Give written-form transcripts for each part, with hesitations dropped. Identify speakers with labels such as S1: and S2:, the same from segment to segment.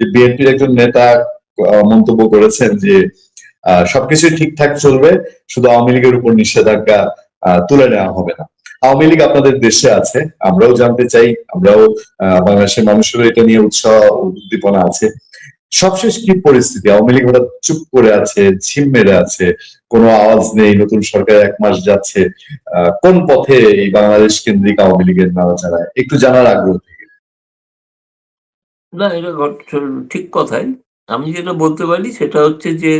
S1: বিএনপির একজন নেতা মন্তব্য করেছেন যে সবকিছুই ঠিকঠাক চলবে, শুধু আওয়ামী লীগের উপর নিষেধাজ্ঞা তুলে নেওয়া হবে না। আওয়ামী লীগ আপনাদের দেশে আছে, আমরাও জানতে চাই, আমরাও বাংলাদেশের মানুষেরও এটা নিয়ে উৎসাহ উদ্দীপনা আছে। সবশেষ কি পরিস্থিতি? আওয়ামী লীগ হঠাৎ চুপ করে আছে, ঝিম মেরে আছে, কোনো আওয়াজ নেই, নতুন সরকার 1 মাস যাচ্ছে, কোন পথে এই বাংলাদেশ কেন্দ্রিক আওয়ামী লীগের নাড়াচাড়া একটু জানার আগ্রহ থেকে।
S2: না, এটা ঠিক কথাই। আমি যেটা বলতে পারি সেটা হচ্ছে যে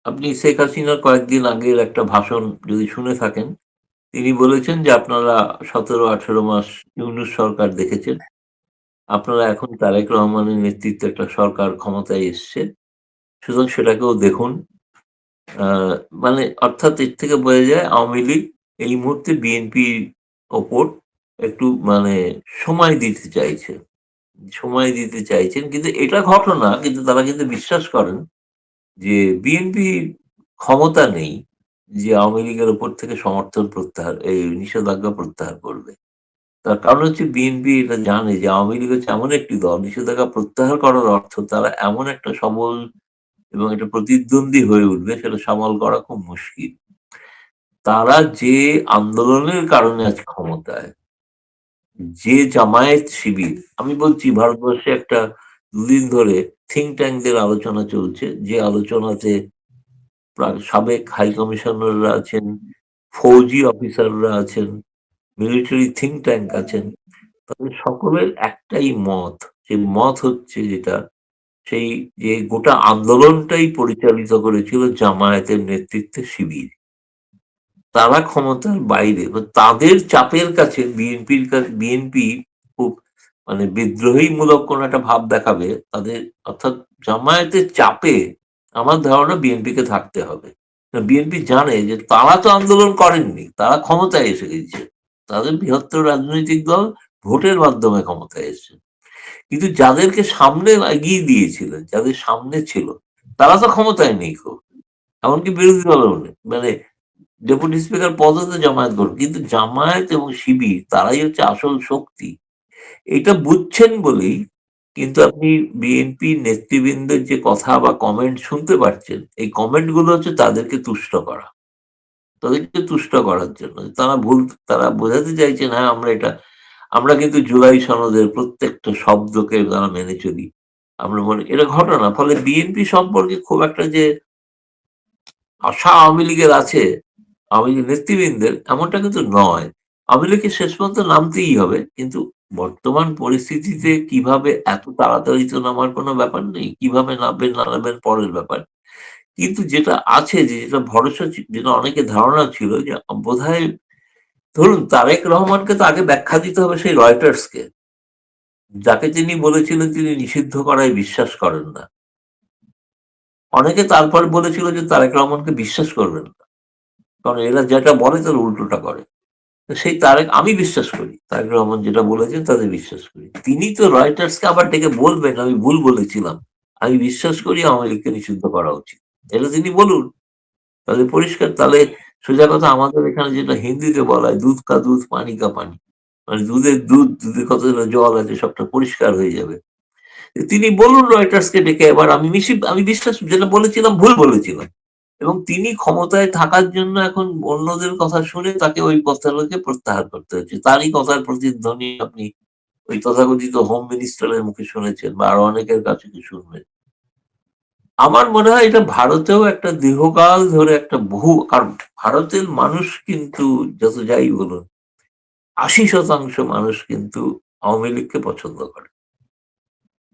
S2: আপনি শেখ হাসিনার কয়েকদিন আগের একটা ভাষণ যদি শুনে থাকেন, তিনি বলেছেন যে আপনারা 17-18 মাস ইউনূস সরকার দেখেছেন। আপনারা এখন তারেক রহমানের নেতৃত্বে একটা সরকার ক্ষমতায় এসছে। সুতরাং সেটাকেও দেখুন। আ মানে অর্থাৎ এর থেকে বোঝা যায় আওয়ামী লীগ এই মুহূর্তে বিএনপির ওপর একটু সময় দিতে চাইছে। সময় দিতে চাইছেন। কিন্তু এটা ঘটনা, কিন্তু তারা কিন্তু বিশ্বাস করেন যে বিএনপি ক্ষমতা নেই যে আওয়ামী লীগের উপর থেকে সমর্থন প্রত্যাহার এই নিষেধাজ্ঞা প্রত্যাহার করবে। তার কারণ হচ্ছে বিএনপি এটা জানে যে আওয়ামী লীগ হচ্ছে এমন একটি দল, নিষেধাজ্ঞা প্রত্যাহার করার অর্থ তারা এমন একটা সবল এবং একটা প্রতিদ্বন্দ্বী হয়ে উঠবে, সেটা সামাল করা খুব মুশকিল। তারা যে আন্দোলনের কারণে আজ ক্ষমতায়, যে জামায়াত শিবির, আমি বলছি ভারতবর্ষে একটা ২ দিন ধরে থিংক ট্যাঙ্কদের আলোচনা চলছে, যে আলোচনাতে সাবেক হাই কমিশনাররা আছেন, ফৌজি অফিসাররা আছেন, মিলিটারি থিংক ট্যাঙ্ক আছেন। তাদের সকলের একটাই মত। যে মত হচ্ছে যেটা, সেই যে গোটা আন্দোলনটাই পরিচালিত করেছিল জামায়াতের নেতৃত্বে শিবির। তারা ক্ষমতার বাইরে। তাদের চাপের কাছে বিএনপি খুব বিদ্রোহীমূলক কোন একটা ভাব দেখাবে। তাদের অর্থাৎ জামায়াতের চাপে আমার ধারণা বিএনপিকে থাকতে হবে। বিএনপি জানে যে তারা তো আন্দোলন করেননি। তারা ক্ষমতায় এসে গেছে। তাদের বৃহত্তর রাজনৈতিক দল ভোটের মাধ্যমে ক্ষমতায় এসেছে। কিন্তু যাদেরকে সামনে এগিয়ে দিয়েছিলেন, যাদের সামনে ছিল, তারা তো ক্ষমতায় নেই খুব। এমনকি বিরোধী দলেও নেই। ডেপুটি স্পিকার পদও তো জামায়াত করবে। কিন্তু জামায়াত এবং শিবির তারাই হচ্ছে আসল শক্তি। এটা বুঝছেন বলেই কিন্তু আপনি বিএনপি নেতৃবৃন্দের যে কথা বা কমেন্ট শুনতে পাচ্ছেন, এই কমেন্ট গুলো হচ্ছে তাদেরকে তুষ্ট করা। তাদেরকে তুষ্ট করার জন্য। তারা বোঝাতে চাইছেন, হ্যাঁ আমরা কিন্তু জুলাই সনদের প্রত্যেকটা শব্দকে তারা মেনে চলি। আমরা এটা ঘটনা। ফলে বিএনপি সম্পর্কে খুব একটা যে আশা আওয়ামী লীগের আছে, আওয়ামী লীগের নেতৃবৃন্দের, এমনটা কিন্তু নয়। আওয়ামী লীগকে শেষ পর্যন্ত নামতেই হবে। কিন্তু বর্তমান পরিস্থিতিতে কিভাবে এত তাড়াতাড়ি তো নামার কোনো ব্যাপার নেই। কিভাবে নামবেন না নামবেন পরের ব্যাপার। কিন্তু যেটা আছে, যেটা ভরসা যেটা অনেকের ধারণা ছিল যে বোধহয় ধরুন তারেক রহমানকে তো আগে ব্যাখ্যা দিতে হবে সেই রয়টার্সকে। যাকে তিনি বলেছিলেন তিনি নিষিদ্ধ করায় বিশ্বাস করেন না। অনেকে তারপর বলেছিল যে তারেক রহমানকে বিশ্বাস করবেন না। কারণ এরা যেটা বলে তার উল্টোটা করে। সেই আমি বিশ্বাস করি। তারেক রহমান যেটা বলেছেন তাতে বিশ্বাস করি। তিনি তো রয়টার্সকে আবার ডেকে বলবেন আমি ভুল বলেছিলাম। আমি বিশ্বাস করি আওয়ামী লীগকে নিষিদ্ধ করা উচিত। এটা তিনি বলুন। তাহলে পরিষ্কার, তাহলে সোজা কথা আমাদের এখানে যেটা হিন্দিতে বলা হয় দুধ কা দুধ পানি কা পানি। দুধের দুধ, দুধে কতটা জল আছে সবটা পরিষ্কার হয়ে যাবে। তিনি বলুন রয়টার্সকে ডেকে এবার আমি বিশ্বাস যেটা বলেছিলাম ভুল বলেছিলাম। এবং তিনি ক্ষমতায় থাকার জন্য এখন অন্যদের কথা শুনে তাকে ওই কথাগুলোকে প্রত্যাহার করতে হচ্ছে। তারই কথার প্রতিধ্বনি আপনি ওই তথাকথিত হোম মিনিস্টারের মুখে শুনেছেন বা আরো অনেকের কাছে কি শুনবেন। আমার মনে হয় এটা ভারতেও একটা দীর্ঘকাল ধরে একটা কারণ ভারতের মানুষ কিন্তু যত যাই বলুন ৮০% মানুষ কিন্তু আওয়ামী লীগকে পছন্দ করে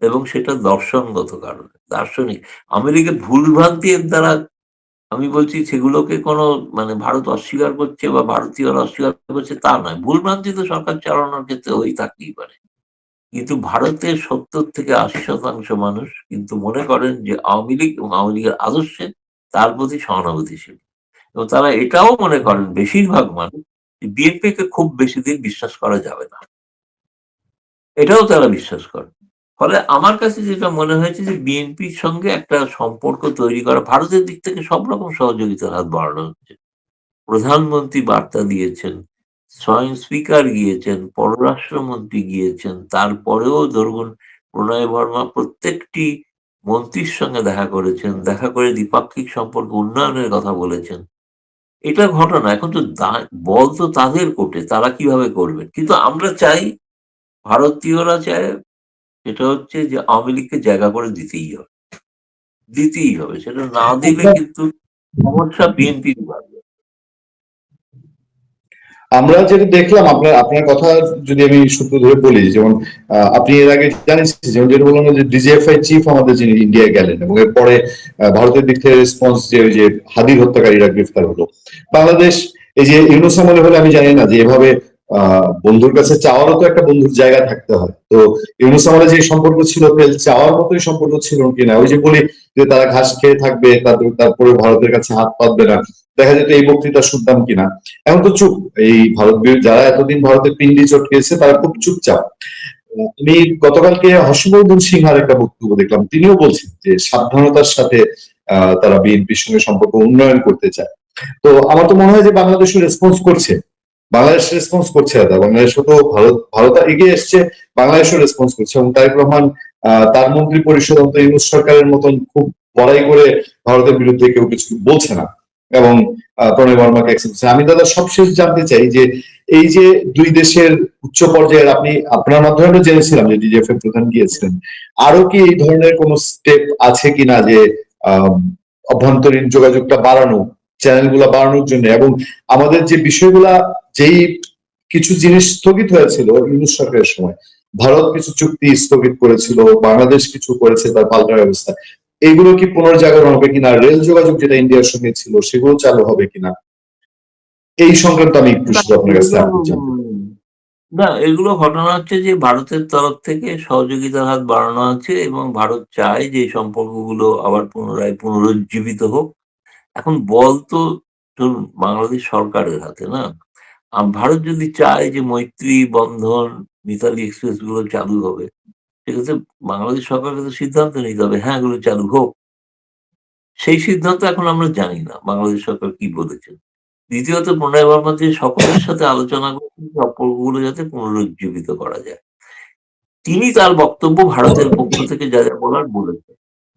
S2: এবং সেটা দর্শনগত কারণে, দার্শনিক। আওয়ামী লীগের ভুলভ্রান্তির দ্বারা আমি বলছি সেগুলোকে কোনো ভারত অস্বীকার করছে বা ভারতীয়রা অস্বীকার করছে তা নয়। ভুলভ্রান্তি তো সরকার চালানোর ক্ষেত্রে হয়েই থাকতেই পারে। কিন্তু ভারতের ৭০-৮০% মানুষ কিন্তু মনে করেন যে আওয়ামী লীগ এবং আওয়ামী লীগের আদর্শে তার প্রতি সহানুভূতিশীল। এবং তারা এটাও মনে করেন বেশিরভাগ মানুষ বিএনপিকে খুব বেশি দিন বিশ্বাস করা যাবে না। এটাও তারা বিশ্বাস করে। ফলে আমার কাছে যেটা মনে হয়েছে যে বিএনপির সঙ্গে একটা সম্পর্ক তৈরি করা, ভারতের দিক থেকে সব রকম সহযোগিতার হাত বাড়ানো হচ্ছে। প্রধানমন্ত্রী বার্তা দিয়েছেন, স্বয়ং স্পিকার গিয়েছেন, পররাষ্ট্রমন্ত্রী গিয়েছেন, তারপরেও ধরুন প্রণয় বর্মা প্রত্যেকটি মন্ত্রীর সঙ্গে দেখা করেছেন, দেখা করে দ্বিপাক্ষিক সম্পর্ক উন্নয়নের কথা বলেছেন। এটা ঘটনা। এখন তো বল তো তাদের কোর্টে, তারা কিভাবে করবেন। কিন্তু আমরা চাই, ভারতীয়রা চায়, সেটা হচ্ছে যে আওয়ামী লীগকে জায়গা করে দিতেই হবে। দিতেই হবে। সেটা না দিলে কিন্তু সমস্যা বিএনপির বাড়বে।
S1: আমরা যেটা দেখলাম, আপনার আপনার কথা যদি আমি সূত্র ধরে বলি, যেমন আপনি এর আগে জানিয়েছেন, যেমন যেটা বললাম যে ডিজিএফআই চিফ আমাদের যিনি ইন্ডিয়ায় গেলেন, এবং এরপরে ভারতের দিক থেকে রেসপন্স যে ওই যে হাদির হত্যাকারীরা গ্রেফতার হলো। বাংলাদেশ এই যে ইউনূস আমলে হলে আমি জানি না যে এভাবে বন্ধুর কাছে চাওয়ারও তো একটা বন্ধুর জায়গা থাকতে হয়। তো ইউনূস আমলে যে সম্পর্ক ছিল, তেল চাওয়ার মতোই সম্পর্ক ছিল কিনা, ওই যে বলি যে তারা ঘাস খেয়ে থাকবে, তারপরে ভারতের কাছে হাত পাতবে না, দেখা যেত এই বক্তৃতা শুনতাম কিনা। এখন তো চুপ। এই যারা এতদিন ভারতের পিন্ডি চটকেছে তারা খুব চুপচাপ। আমি গতকালকে হর্ষবর্ধন সিংহার একটা বক্তব্য দেখলাম, তিনিও বলছেন যে সাবধানতার সাথে তারা বিএনপির সঙ্গে সম্পর্ক উন্নয়ন করতে চায়। তো আমার তো মনে হয় যে বাংলাদেশও রেসপন্স করছে। বাংলাদেশ রেসপন্স করছে দাদা, বাংলাদেশও তো ভারত এগিয়ে এসছে, বাংলাদেশও রেসপন্স করছে। এবং তারেক রহমান তার মন্ত্রী পরিষদ অন্তত ইউনূস সরকারের মতন খুব বড়াই করে ভারতের বিরুদ্ধে কেউ কিছু বলছে না, এবং প্রণয় বর্মাকে অ্যাকসেপ্ট করছে। আমি দাদা সবশেষ জানতে চাই যে এই যে দুই দেশের উচ্চ পর্যায়ের, আপনার মাধ্যমে আমরা জেনেছিলাম যে ডিজিএফ এর প্রধান গিয়েছিলেন, আরো কি এই ধরনের কোন স্টেপ আছে কিনা যে আহ অভ্যন্তরীণ যোগাযোগটা বাড়ানো, চ্যানেলগুলো বাড়ানোর জন্য, এবং আমাদের যে বিষয়গুলা, যেই কিছু জিনিস স্থগিত হয়েছিল ইউনূস সরকারের সময়, ভারত কিছু চুক্তি স্থগিত করেছিল, বাংলাদেশ কিছু করেছে তার পাল্টা ব্যবস্থা, এইগুলো কি পুনর্জাগরণ হবে কিনা, রেল যোগাযোগ যেটা ইন্ডিয়ার সঙ্গে ছিল সেগুলো চালু হবে কিনা, এই সংক্রান্ত আমি একটু
S2: না,
S1: শুধু আপনার কাছে আপডেট জানতে চাই।
S2: না, এগুলো ঘটনা হচ্ছে যে ভারতের তরফ থেকে সহযোগিতার হাত বাড়ানো আছে এবং ভারত চায় যে এই সম্পর্কগুলো আবার পুনরায় পুনরুজ্জীবিত হোক। এখন বল তো ধরুন বাংলাদেশ সরকারের হাতে, না? ভারত যদি চায় যে মৈত্রী বন্ধন, মিতালি এক্সপ্রেস গুলো চালু হবে, সেক্ষেত্রে বাংলাদেশ সরকারকে তো সিদ্ধান্ত নিতে হবে, হ্যাঁ, এগুলো চালু হোক। সেই সিদ্ধান্ত এখন আমরা জানি না বাংলাদেশ সরকার কি বলেছেন। দ্বিতীয়ত, প্রণয় বর্মা যে সকলের সাথে আলোচনা করছেন সম্পর্কগুলো যাতে পুনরুজ্জীবিত করা যায়। তিনি তার বক্তব্য ভারতের পক্ষ থেকে যা, যা বলার বলেছেন।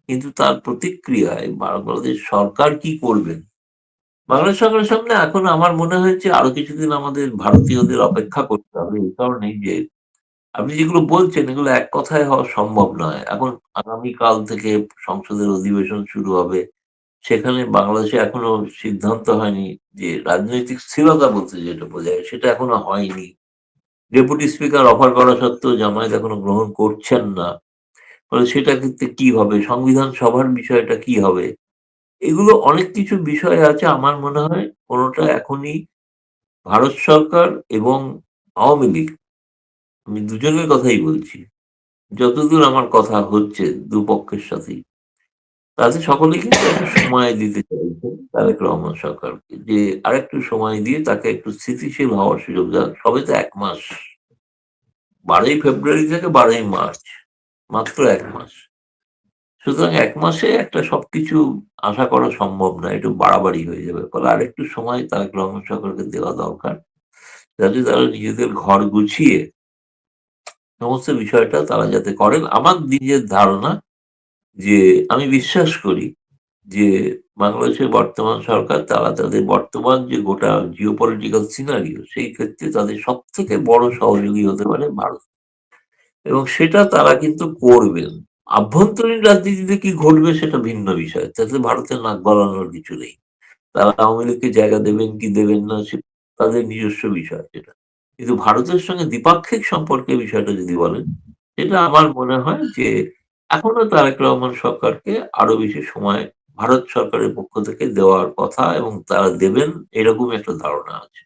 S2: কিন্তু তার প্রতিক্রিয়ায় বাংলাদেশ সরকার কি করবেন? বাংলাদেশ সরকারের সামনে এখন আমার মনে হয়েছে আরো কিছুদিন আমাদের ভারতীয়দের অপেক্ষা করতে হবে। এই কারণেই যে আপনি যেগুলো বলছেন এগুলো এক কথায় হওয়া সম্ভব নয়। এখন আগামীকাল থেকে সংসদের অধিবেশন শুরু হবে। সেখানে বাংলাদেশে এখনো সিদ্ধান্ত হয়নি যে রাজনৈতিক স্থিরতা বলতে যেটা বোঝায় সেটা এখনো হয়নি। ডেপুটি স্পিকার অফার করা সত্ত্বেও জামায়াত এখনো গ্রহণ করছেন না। ফলে সেটা ক্ষেত্রে কি হবে? সংবিধান সভার বিষয়টা কি হবে? এগুলো অনেক কিছু বিষয় আছে। আমার মনে হয় কোনটা এখনই ভারত সরকার এবং আওয়ামী লীগ, আমি দুজনের কথাই বলছি। যতদূর আমার কথা হচ্ছে দুপক্ষের সাথেই, তাদের সকলেই কিন্তু একটু সময় দিতে চাইছে তারেক রহমান সরকারকে। যে আরেকটু সময় দিয়ে তাকে একটু স্থিতিশীল হওয়ার সুযোগ দেওয়া। সবে তো ১ মাস। ১২ই ফেব্রুয়ারি থেকে ১২ই মার্চ। মাত্র ১ মাস। সুতরাং ১ মাসে একটা সবকিছু আশা করা সম্ভব না। একটু বাড়াবাড়ি হয়ে যাবে। ফলে আরেকটু সময় তারেক রহমান সরকারকে দেওয়া দরকার। যাতে তারা নিজেদের ঘর গুছিয়ে সমস্ত বিষয়টা তারা যাতে করেন। আমার নিজের ধারণা যে আমি বিশ্বাস করি যে বাংলাদেশের বর্তমান সরকার তারা তাদের বর্তমান যে গোটা জিওপলিটিক্যাল সিনারিও, সেই ক্ষেত্রে তাদের সবথেকে বড় সহযোগী হতে পারে ভারত। এবং সেটা তারা কিন্তু করবেন। আভ্যন্তরীণ রাজনীতিতে কি ঘটবে সেটা ভিন্ন বিষয়। তাতে ভারতের নাক গলানোর কিছু নেই। তারা আওয়ামী লীগকে জায়গা দেবেন কি দেবেন না সে তাদের নিজস্ব বিষয় সেটা। কিন্তু ভারতের সঙ্গে দ্বিপাক্ষিক সম্পর্কের বিষয়টা যদি বলেন, সেটা আমার মনে হয় যে এখনো তারেক রহমান সরকারকে আরো বেশি সময় ভারত সরকারের পক্ষ থেকে দেওয়ার কথা এবং তারা দেবেন, এরকম একটা ধারণা আছে।